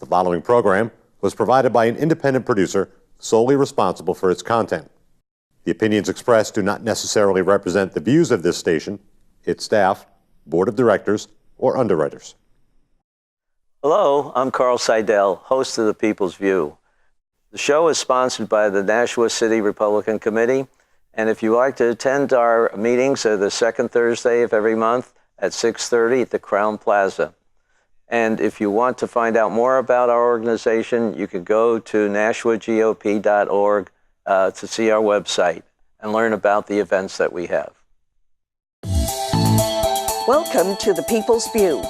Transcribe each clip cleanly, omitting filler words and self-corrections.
The following program was provided by an independent producer solely responsible for its content. The opinions expressed do not necessarily represent the views of this station, its staff, board of directors, or underwriters. Hello, I'm Carl Seidel, host of The People's View. The show is sponsored by the Nashua City Republican Committee, and if you like to attend our meetings, they're the second Thursday of every month at 6:30 at the Crown Plaza. And if you want to find out more about our organization, you can go to nashuagop.org to see our website and learn about the events that we have. Welcome to The People's View.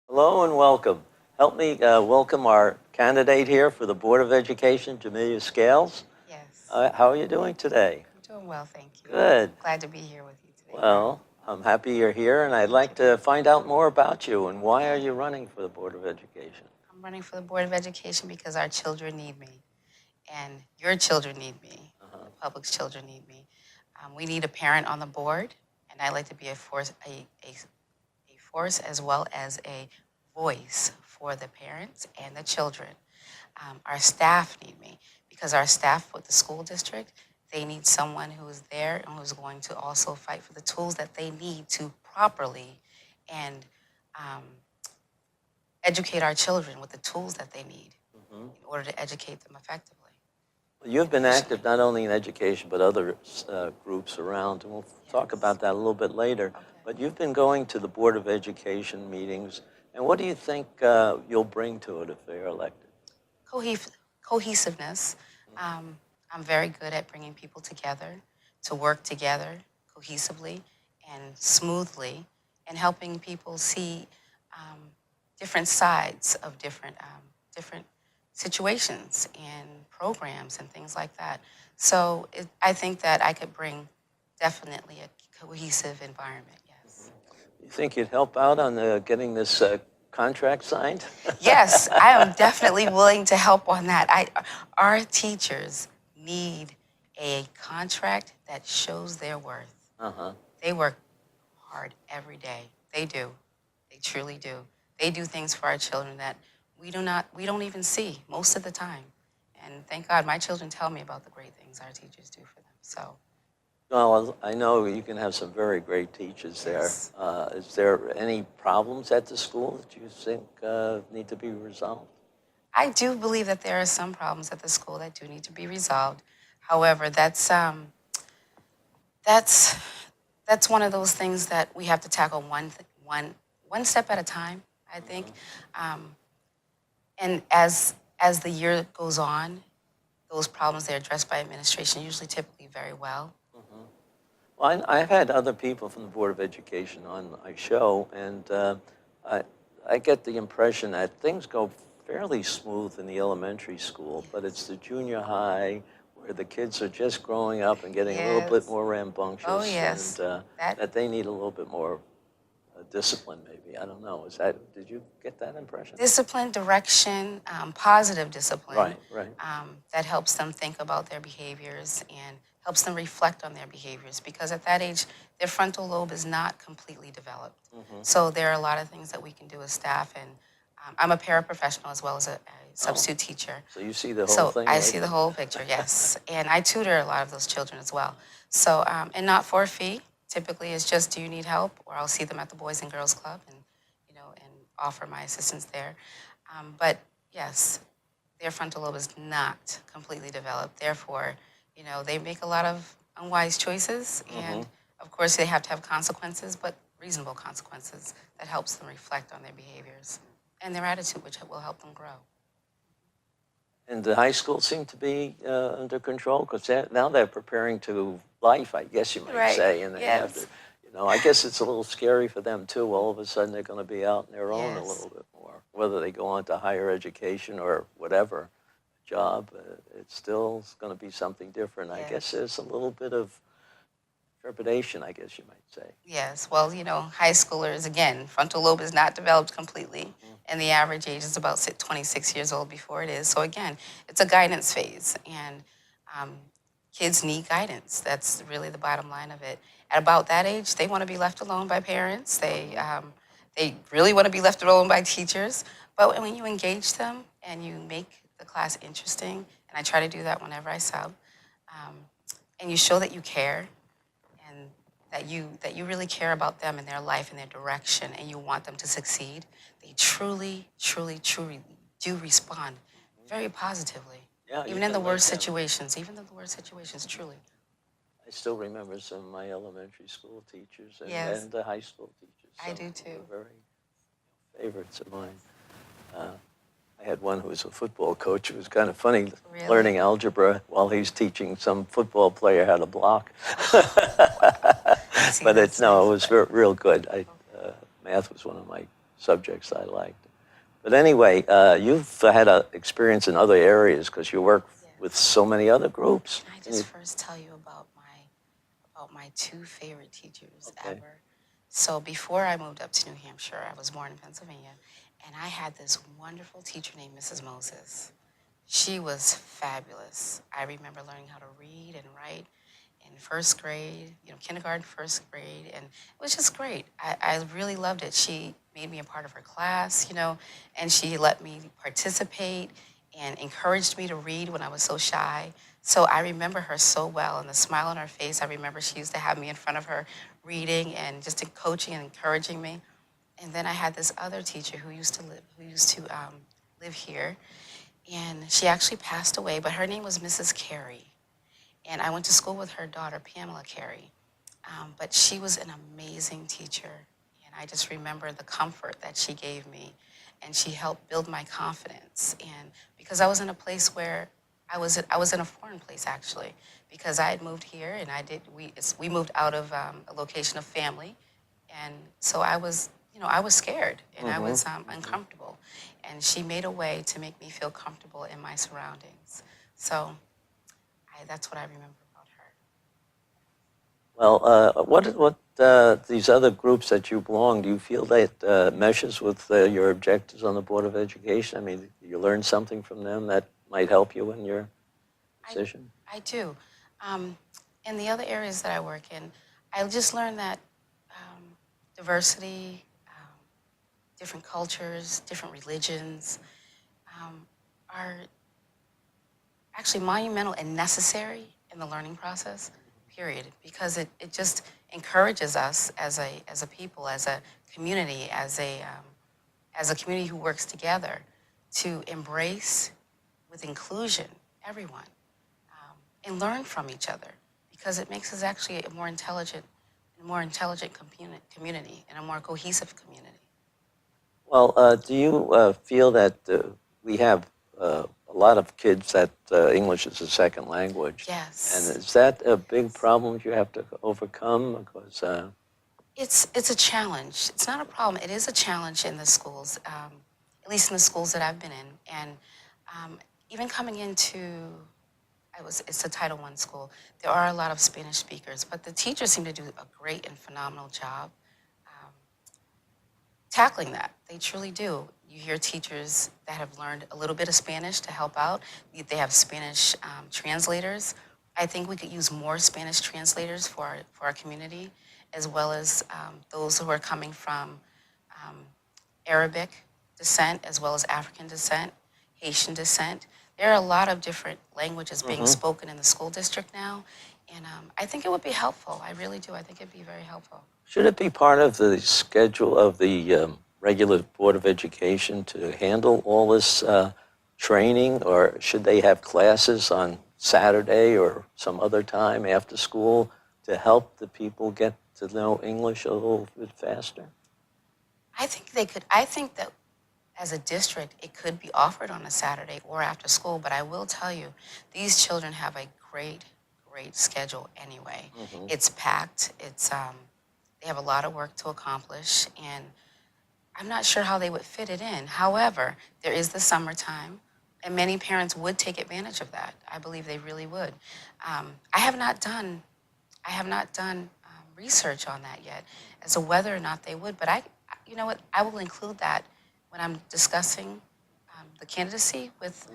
Hello and welcome. Help me welcome our candidate here for the Board of Education, Jamila Scales. Yes. How are you doing today? I'm doing well, thank you. Good. Glad to be here with you today. Well, I'm happy you're here, and I'd like to find out more about you and why are you running for the Board of Education? I'm running for the Board of Education because our children need me, and your children need me. The public's children need me. We need a parent on the board, and I like to be a force as well as a voice for the parents and the children. Our staff need me because our staff with the school district, they need someone who is there and who's going to also fight for the tools that they need to properly and educate our children with the tools that they need in order to educate them effectively. Well, you've been active not only in education but other groups around, and we'll talk about that a little bit later. Okay. But you've been going to the Board of Education meetings, and what do you think you'll bring to it if they're elected? Cohesiveness. I'm very good at bringing people together, to work together cohesively and smoothly, and helping people see different sides of different situations and programs and things like that. So I think that I could bring definitely a cohesive environment, yes. You think you'd help out on getting this contract signed? Yes, I am definitely willing to help on that. Our teachers need a contract that shows their worth. They work hard every day. They do. They truly do. They do things for our children that we don't even see most of the time. And thank God my children tell me about the great things our teachers do for them. So. Well, I know you can have some very great teachers there. Yes. Is there any problems at the school that you think need to be resolved? I do believe that there are some problems at the school that do need to be resolved. However, that's one of those things that we have to tackle one step at a time, I think. And as the year goes on, those problems they're addressed by administration usually typically very well. Well, I've had other people from the Board of Education on my show, and I get the impression that things go fairly smooth in the elementary school, but it's the junior high where the kids are just growing up and getting a little bit more rambunctious. Oh, yes. And that they need a little bit more discipline, maybe. I don't know. Did you get that impression? Discipline, direction, positive discipline. Right. That helps them think about their behaviors and helps them reflect on their behaviors, because at that age, their frontal lobe is not completely developed. So there are a lot of things that we can do as staff, and I'm a paraprofessional as well as a substitute teacher. So you see the whole thing? So I see the whole picture, yes. And I tutor a lot of those children as well. So, and not for a fee. Typically it's just, do you need help? Or I'll see them at the Boys and Girls Club and offer my assistance there. But yes, their frontal lobe is not completely developed. Therefore, they make a lot of unwise choices, and of course they have to have consequences, but reasonable consequences that helps them reflect on their behaviors and their attitude, which will help them grow. And the high schools seem to be under control, because now they're preparing to life, I guess you might say, and they have to, I guess it's a little scary for them too. All of a sudden they're going to be out on their own a little bit more, whether they go on to higher education or whatever job, it's still going to be something different. I guess there's a little bit of trepidation, I guess you might say. Yes, well, high schoolers, again, frontal lobe is not developed completely, and the average age is about 26 years old before it is. So again, it's a guidance phase, and kids need guidance. That's really the bottom line of it. At about that age, they want to be left alone by parents. They really want to be left alone by teachers. But when you engage them and you make the class interesting, and I try to do that whenever I sub, um, and you show that you care and that you really care about them and their life and their direction, and you want them to succeed, they truly, truly, truly do respond very positively. Yeah, you Even in the can let worst them. situations, even in the worst situations, truly. I still remember some of my elementary school teachers Yes, and the high school teachers. I Some do too. were very favorites of mine. Uh, I had one who was a football coach. It was kind of funny Really? learning algebra while he's teaching some football player how to block. See, But that's it nice. was real good. Math was one of my subjects I liked. But anyway, you've had an experience in other areas because you work with so many other groups. Can I just first tell you about my two favorite teachers Okay. ever? So before I moved up to New Hampshire, I was born in Pennsylvania, and I had this wonderful teacher named Mrs. Moses. She was fabulous. I remember learning how to read and write in first grade, kindergarten, first grade, and it was just great. I really loved it. She made me a part of her class, and she let me participate and encouraged me to read when I was so shy. So I remember her so well, and the smile on her face. I remember she used to have me in front of her reading and just coaching and encouraging me. And then I had this other teacher who used to live here, and she actually passed away, but her name was Mrs. Carey. And I went to school with her daughter, Pamela Carey. But she was an amazing teacher. And I just remember the comfort that she gave me. And she helped build my confidence. And because I was in a place where I was in a foreign place, actually, because I had moved here and we moved out of a location of family. And so I was scared and I was uncomfortable. And she made a way to make me feel comfortable in my surroundings. So that's what I remember about her. Well, what these other groups that you belong, do you feel that meshes with your objectives on the Board of Education? I mean, you learn something from them that might help you in your decision? I do. Um, in the other areas that I work in, I just learned that diversity, different cultures, different religions um, are actually monumental and necessary in the learning process, period, because it just encourages us as a people, as a community, as a community who works together to embrace with inclusion everyone and learn from each other, because it makes us actually a more intelligent community and a more cohesive community. Well, do you feel that we have a lot of kids that English is a second language? Yes. And is that a big problem you have to overcome? Because It's a challenge. It's not a problem. It is a challenge in the schools, at least in the schools that I've been in. And even coming into, it's a Title I school. There are a lot of Spanish speakers, but the teachers seem to do a great and phenomenal job tackling that. They truly do. You hear teachers that have learned a little bit of Spanish to help out. They have Spanish translators. I think we could use more Spanish translators for our community, as well as those who are coming from um, Arabic descent, as well as African descent, Haitian descent. There are a lot of different languages being spoken in the school district now, and I think it would be helpful. I really do. I think it'd be very helpful. should it be part of the schedule of the regular Board of Education to handle all this training, or should they have classes on Saturday or some other time after school to help the people get to know English a little bit faster? I think they could. I think that as a district, it could be offered on a Saturday or after school. But I will tell you, these children have a great, great schedule anyway. It's packed. They have a lot of work to accomplish, and I'm not sure how they would fit it in. However, there is the summertime, and many parents would take advantage of that. I believe they really would. I have not done research on that yet as to whether or not they would. But you know what? I will include that when I'm discussing the candidacy with,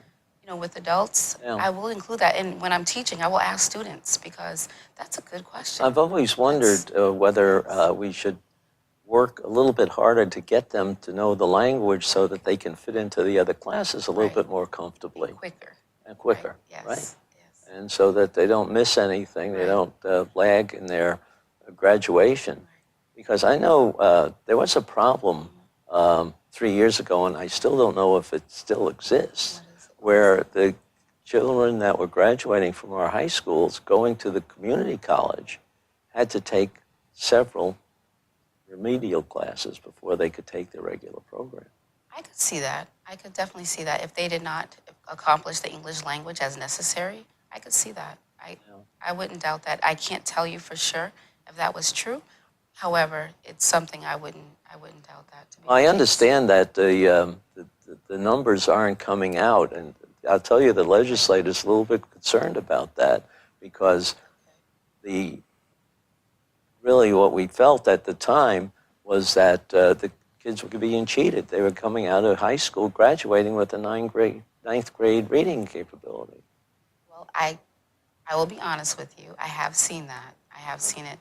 with adults, Yeah. I will include that. And when I'm teaching, I will ask students because that's a good question. I've always wondered whether we should work a little bit harder to get them to know the language so that they can fit into the other classes a little Right. bit more comfortably Quicker. and quicker, Yes. right? Yes. And so that they don't miss anything, they Right. don't lag in their graduation. Because I know there was a problem 3 years ago, and I still don't know if it still exists, What is it? where the children that were graduating from our high schools going to the community college had to take several remedial classes before they could take the regular program. I could see that. I could definitely see that. If they did not accomplish the English language as necessary, I could see that. I wouldn't doubt that. I can't tell you for sure if that was true. However, it's something I wouldn't doubt that to be the I case. understand that the numbers aren't coming out, and I'll tell you the legislator's a little bit concerned about that because really what we felt at the time was that the kids were being cheated. They were coming out of high school, graduating with a ninth grade reading capability. Well, I will be honest with you. I have seen that. I have seen it.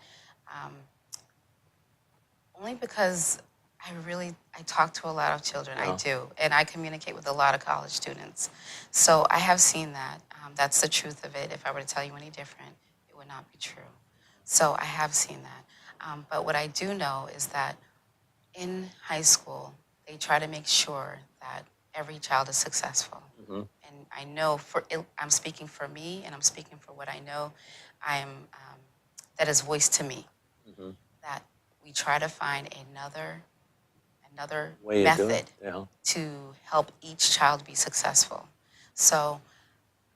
Only because I talk to a lot of children. Yeah. I do. And I communicate with a lot of college students. So I have seen that. That's the truth of it. If I were to tell you any different, it would not be true. So I have seen that. But what I do know is that in high school, they try to make sure that every child is successful. Mm-hmm. And I know I'm speaking for me, and I'm speaking for what I know. That is voiced to me. Mm-hmm. That we try to find another Way of doing method it, yeah. to help each child be successful. So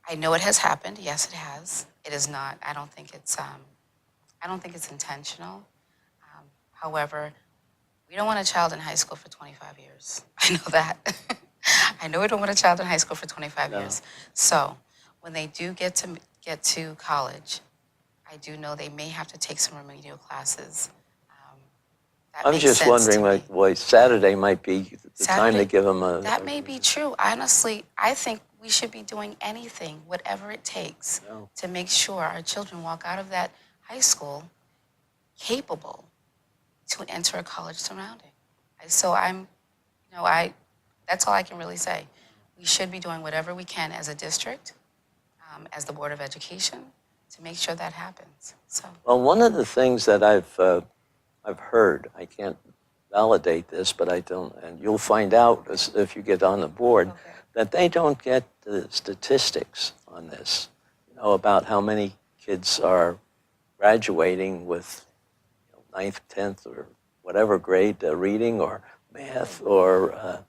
I know it has happened. Yes, it has. It is not. I don't think it's intentional. However, we don't want a child in high school for 25 years. I know that. I know we don't want a child in high school for 25 No. years. So when they do get to college, I do know they may have to take some remedial classes. That I was makes just sense to wondering, me. like, Saturday might be the time to Saturday, give them a... That may be true. Honestly, I think we should be doing anything, whatever it takes, No. to make sure our children walk out of that high school capable to enter a college surrounding. So that's all I can really say. We should be doing whatever we can as a district, as the Board of Education, to make sure that happens. So Well, one of the things that I've heard, I can't validate this, but I don't, and you'll find out if you get on the board, that they don't get the statistics on this, about how many kids are graduating with ninth, 10th, or whatever grade reading or math or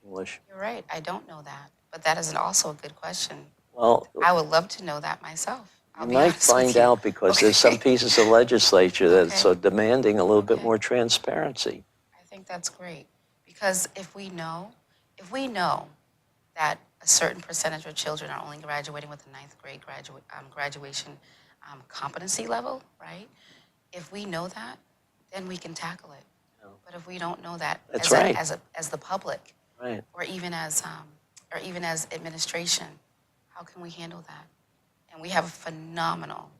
English. you're right. I don't know that, but that is also a good question. Well, I would love to know that myself. you I'll be might honest with find you. out because there's some pieces of legislature that's Okay. demanding a little bit Okay. more transparency. I think that's great because if we know that a certain percentage of children are only graduating with a ninth grade graduation competency level, right? If we know that, then we can tackle it. Yeah. But if we don't know that That's right. as the public, Right. or even as administration, how can we handle that? And we have a phenomenal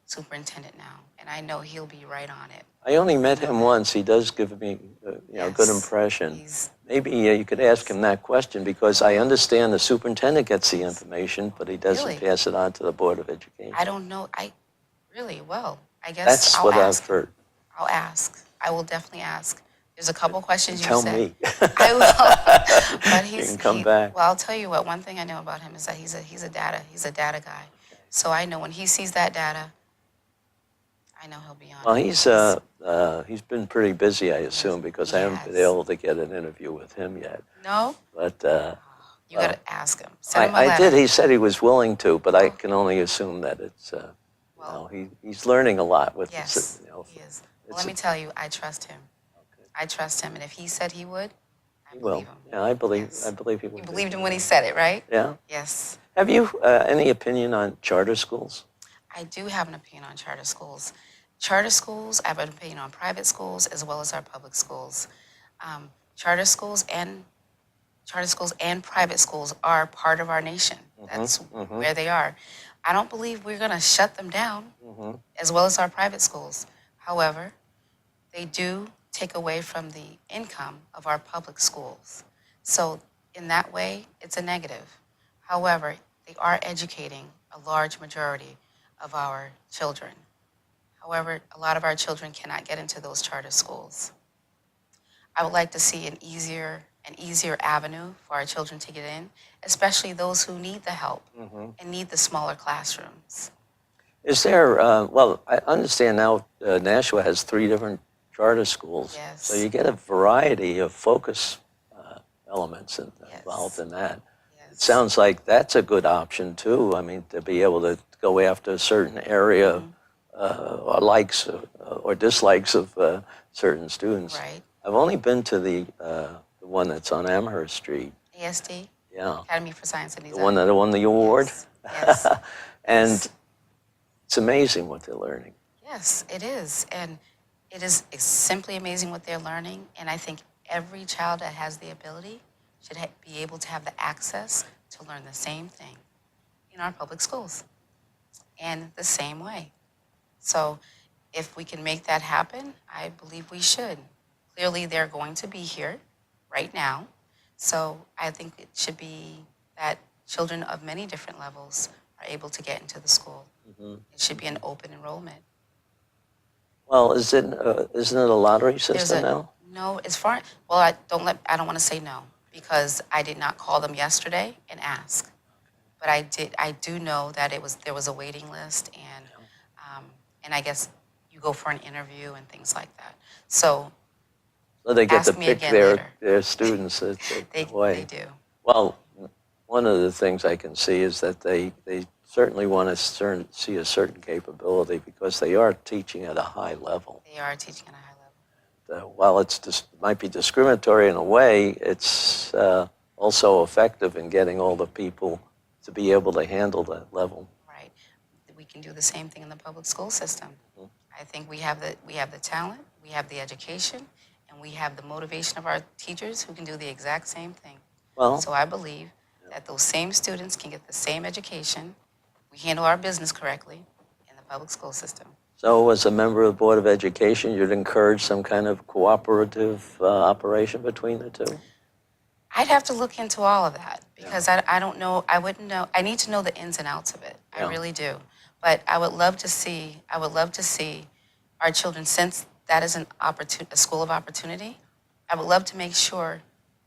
superintendent now, and I know he'll be right on it. I only met him once. He does give me, a Yes. good impression. He's- Maybe you could ask him that question because I understand the superintendent gets the information, but he doesn't Really? pass it on to the Board of Education. I don't know. I guess That's I'll what ask. I've heard. I'll ask. I will definitely ask. There's a couple questions you Tell said. me. I will. But You can come back. Well, I'll tell you what. One thing I know about him is that he's a data guy. So I know when he sees that data, I know he'll be on. Well, it. he's been pretty busy, I assume, because I haven't been Yes. able to get an interview with him yet. No, But you got to ask him. Send him a I letter. did. He said he was willing to, but I can only assume that it's, Well, he's learning a lot with yes, this. he is. Well, let me tell you, I trust him. I trust him, and if he said he would, I He will. believe him. Yeah, I believe he will. You believed him when he said it, right? Yeah. Yes. Have you any opinion on charter schools? I do have an opinion on charter schools. Charter schools, I have an opinion on private schools as well as our public schools. Charter schools and charter schools and private schools are part of our nation. That's where they are. I don't believe we're going to shut them down, as well as our private schools. However, they do take away from the income of our public schools. So in that way, it's a negative. However, they are educating a large majority of our children. However, a lot of our children cannot get into those charter schools. I would like to see an easier avenue for our children to get in, especially those who need the help and need the smaller classrooms. Is there, well, I understand now Nashua has 3 different charter schools. Yes. So you get a variety of focus elements involved in that. Yes. It sounds like that's a good option too. I mean, to be able to go after a certain area or likes or dislikes of certain students. Right. I've only been to the one that's on Amherst Street. ASD? Yeah. Academy for Science and Design. The one that won the award. Yes. And it's amazing what they're learning. Yes, it is. And it's simply amazing what they're learning. And I think every child that has the ability should be able to have the access to learn the same thing in our public schools and the same way. So if we can make that happen, I believe we should. Clearly, they're going to be here right now. So I think it should be that children of many different levels are able to get into the school. It should be an open enrollment. Well, isn't it a lottery system now? No, as far, well, I don't want to say no, because I did not call them yesterday and ask. But I do know that there was a waiting list, and I guess you go for an interview and things like that. So they get to ask me pick again their students they do. Well, one of the things I can see is that they certainly want to see a certain capability because they are teaching at a high level. They are teaching at a high level. While it might be discriminatory in a way, it's also effective in getting all the people to be able to handle that level. Right. We can do the same thing in the public school system. I think we have the talent, we have the education, and we have the motivation of our teachers who can do the exact same thing. Well, So I believe that those same students can get the same education. We handle our business correctly in the public school system. so as a member of the Board of Education, you'd encourage some kind of cooperative operation between the two? I'd have to look into all of that because I don't know, I wouldn't know, I need to know the ins and outs of it. I really do. But I would love to see our children, since that is a school of opportunity, I would love to make sure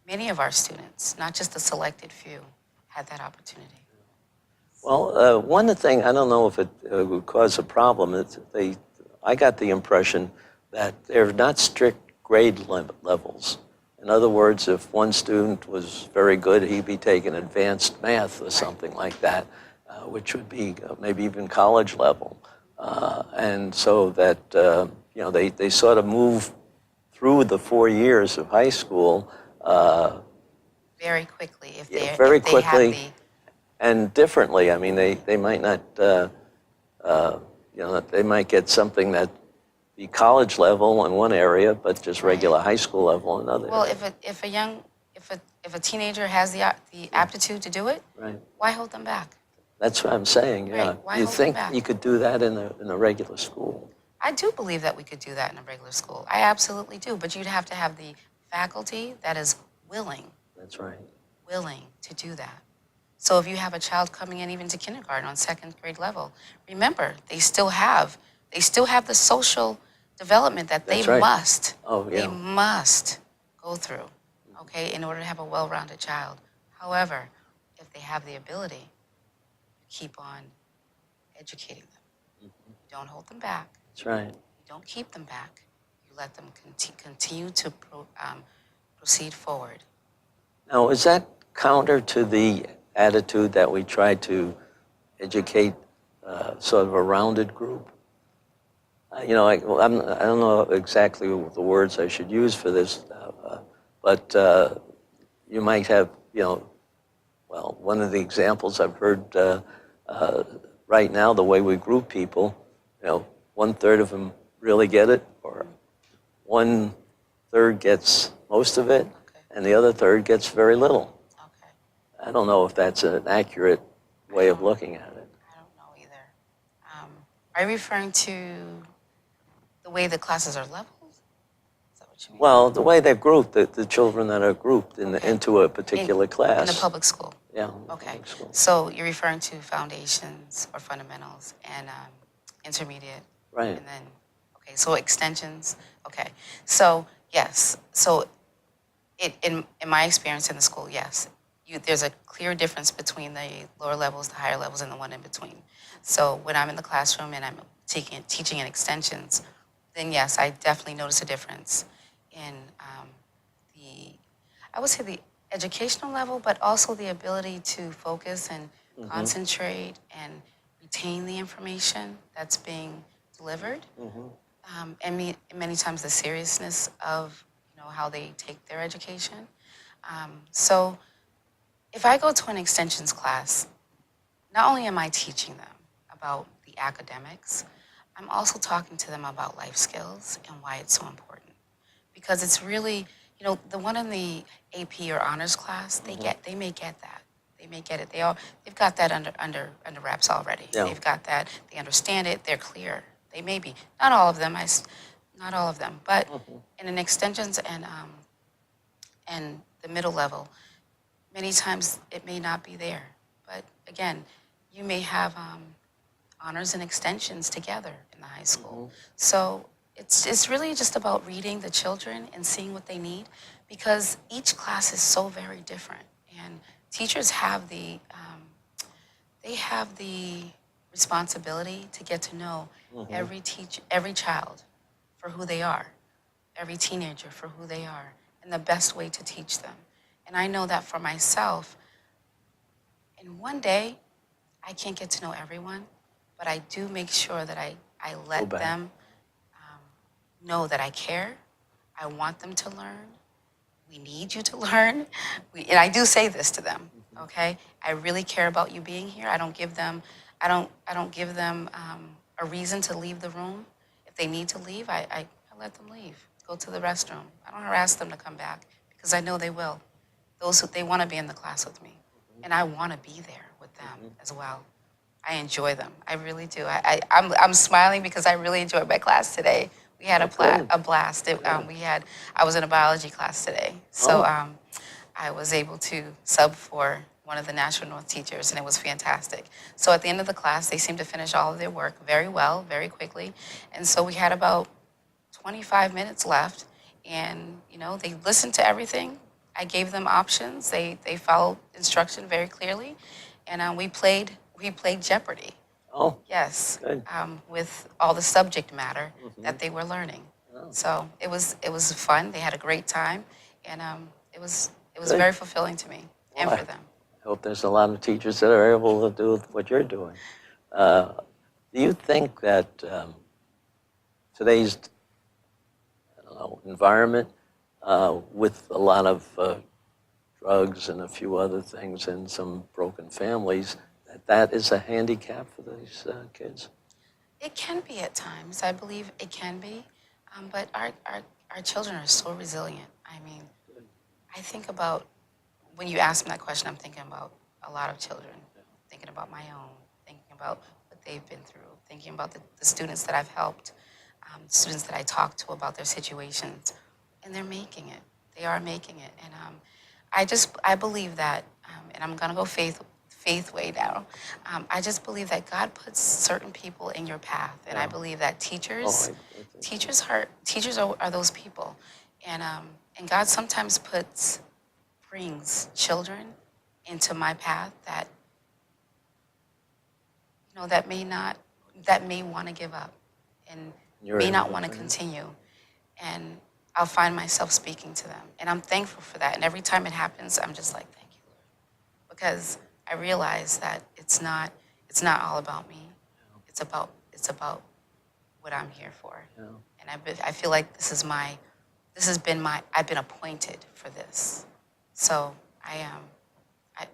many of our students, not just the selected few, had that opportunity. Well, one thing, I don't know if it would cause a problem, I got the impression that they're not strict grade levels. In other words, if one student was very good, he'd be taking advanced math or something like that, which would be maybe even college level. And so that, they sort of move through the 4 years of high school Very quickly, if they very if they quickly. have And differently. I mean, they might not, they might get something that be college level in one area, but just regular high school level in another. Well, area. if a teenager has the aptitude to do it, Right. why hold them back? That's what I'm saying. Yeah. Right. Why You hold them think back? you could do that in a regular school? I do believe that we could do that in a regular school. I absolutely do. But you'd have to have the faculty that is willing That's right. to do that. So if you have a child coming in even to kindergarten on 2nd grade level, remember, they still have the social development that they That's right. must, Oh, yeah. they must go through, okay, in order to have a well-rounded child. However, if they have the ability, you keep on educating them. You don't hold them back. That's right. You don't keep them back. You let them continue to proceed forward. Now, is that counter to the attitude that we try to educate sort of a rounded group? I don't know exactly the words I should use for this, but you might have, one of the examples I've heard right now, the way we group people, 1/3 of them really get it, or 1/3 gets most of it, and the other third gets very little. Okay. I don't know if that's an accurate way of looking at it. I don't know either. Are you referring to the way the classes are leveled? Is that what you mean? Well, the way they're grouped, the children that are grouped Okay. into a particular class. In the public school? Yeah. Okay. Public school. So you're referring to foundations or fundamentals and intermediate? Right. And then, okay, so extensions? Okay. So, yes. So in my experience in the school, yes, there's a clear difference between the lower levels, the higher levels, and the one in between. So when I'm in the classroom and I'm teaching in extensions, then yes, I definitely notice a difference in I would say the educational level, but also the ability to focus and concentrate and retain the information that's being delivered. And many times the seriousness of how they take their education. So if I go to an extensions class, not only am I teaching them about the academics, I'm also talking to them about life skills and why it's so important. Because it's really, the one in the AP or honors class, they may get that. They may get it. They've got that under wraps already. Yeah. They've got that. They understand it. They're clear. They may be. Not all of them. Not all of them. But in an extensions and the middle level, many times it may not be there. But again, you may have honors and extensions together in the high school. So it's really just about reading the children and seeing what they need, because each class is so very different. And teachers have the responsibility to get to know every child for who they are, every teenager for who they are, and the best way to teach them. And I know that for myself, in one day, I can't get to know everyone, but I do make sure that I let them know that I care. I want them to learn. We need you to learn. And I do say this to them, okay? I really care about you being here. I don't give them a reason to leave the room. If they need to leave, I let them leave, go to the restroom. I don't harass them to come back because I know they will. They want to be in the class with me, and I want to be there with them as well. I enjoy them. I really do. I'm smiling because I really enjoyed my class today. We had a blast. I was in a biology class today, so I was able to sub for one of the National North teachers, and it was fantastic. So at the end of the class, they seemed to finish all of their work very well, very quickly, and so we had about 25 minutes left, and they listened to everything. I gave them options. They followed instruction very clearly, and we played Jeopardy. Oh, yes, good. With all the subject matter that they were learning. Oh. So it was fun. They had a great time, and it was Good. very fulfilling to me and for them. I hope there's a lot of teachers that are able to do what you're doing. Do you think that today's environment with a lot of drugs and a few other things and some broken families, that is a handicap for these kids? It can be at times. I believe it can be. But our children are so resilient. I mean, I think about, when you ask me that question, I'm thinking about a lot of children, thinking about my own, thinking about what they've been through, thinking about the students that I've helped, students that I talk to about their situations, and they're making it. They are making it. And I believe that, and I'm going to go faith way now. I just believe that God puts certain people in your path, and I believe that teachers are those people, and God sometimes brings children into my path that may want to give up and may not want to continue, and I'll find myself speaking to them, and I'm thankful for that. And every time it happens, I'm just like, thank you, Lord, because I realize that it's not all about me. It's about what I'm here for. Yeah. And I feel like I've been appointed for this. So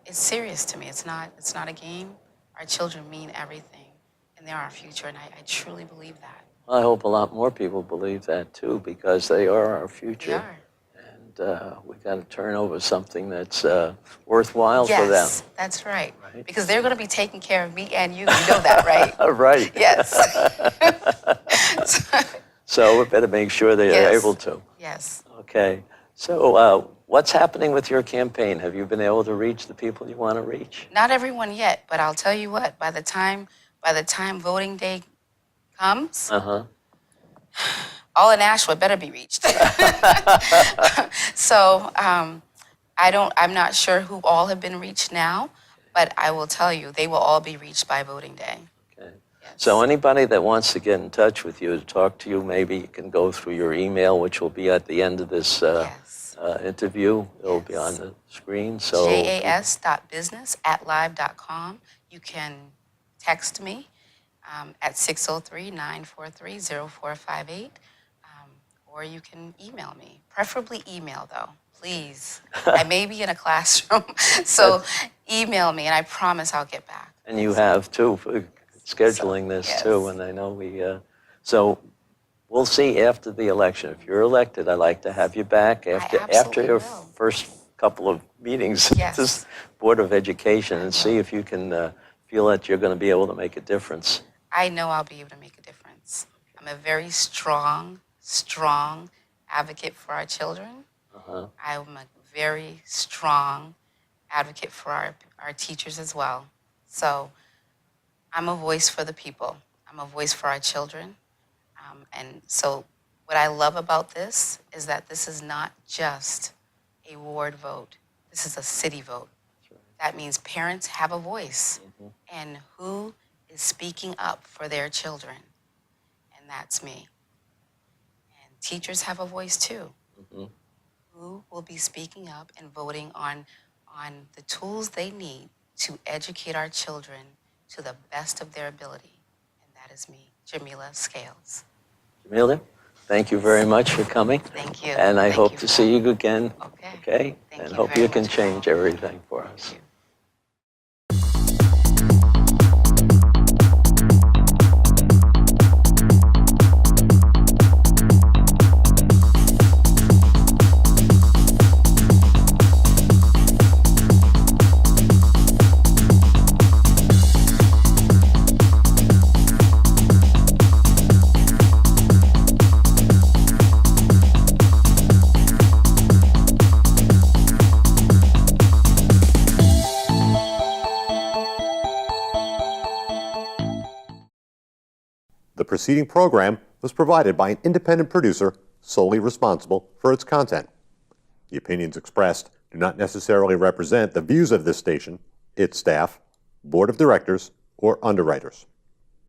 it's serious to me. It's not a game. Our children mean everything, and they're our future, and I truly believe that. I hope a lot more people believe that too, because they are our future. They are. we got to turn over something that's worthwhile for them. Yes, that's right. Because they're going to be taking care of me and you. You know that, right? Right. Yes. So we better make sure they are able to. Yes. Okay. So what's happening with your campaign? Have you been able to reach the people you want to reach? Not everyone yet, but I'll tell you what. By the time voting day comes, all in Nashua better be reached. So I'm not sure who all have been reached now, but I will tell you they will all be reached by voting day. Okay. Yes. So anybody that wants to get in touch with you to talk to you, maybe you can go through your email, which will be at the end of this interview. It'll be on the screen. So JAS.business@live.com. You can text me at 603-943-0458, or you can email me. Preferably email, though, please. I may be in a classroom, so email me, and I promise I'll get back. And you have, too, for scheduling this, too, and I know we... So we'll see after the election. If you're elected, I'd like to have you back after your first couple of meetings at this Board of Education and see if you can feel that you're going to be able to make a difference. I know I'll be able to make a difference. I'm a very strong advocate for our children. I'm a very strong advocate for our teachers as well. So I'm a voice for the people. I'm a voice for our children. And so what I love about this is that this is not just a ward vote. This is a city vote. That means parents have a voice. And who is speaking up for their children? And that's me. And teachers have a voice too. Who will be speaking up and voting on the tools they need to educate our children to the best of their ability? And that is me, Jamila Scales. Jamila, thank you very much for coming. Thank you. And I hope to see you again. Okay. And hope you can change everything for us. The preceding program was provided by an independent producer solely responsible for its content. The opinions expressed do not necessarily represent the views of this station, its staff, board of directors, or underwriters.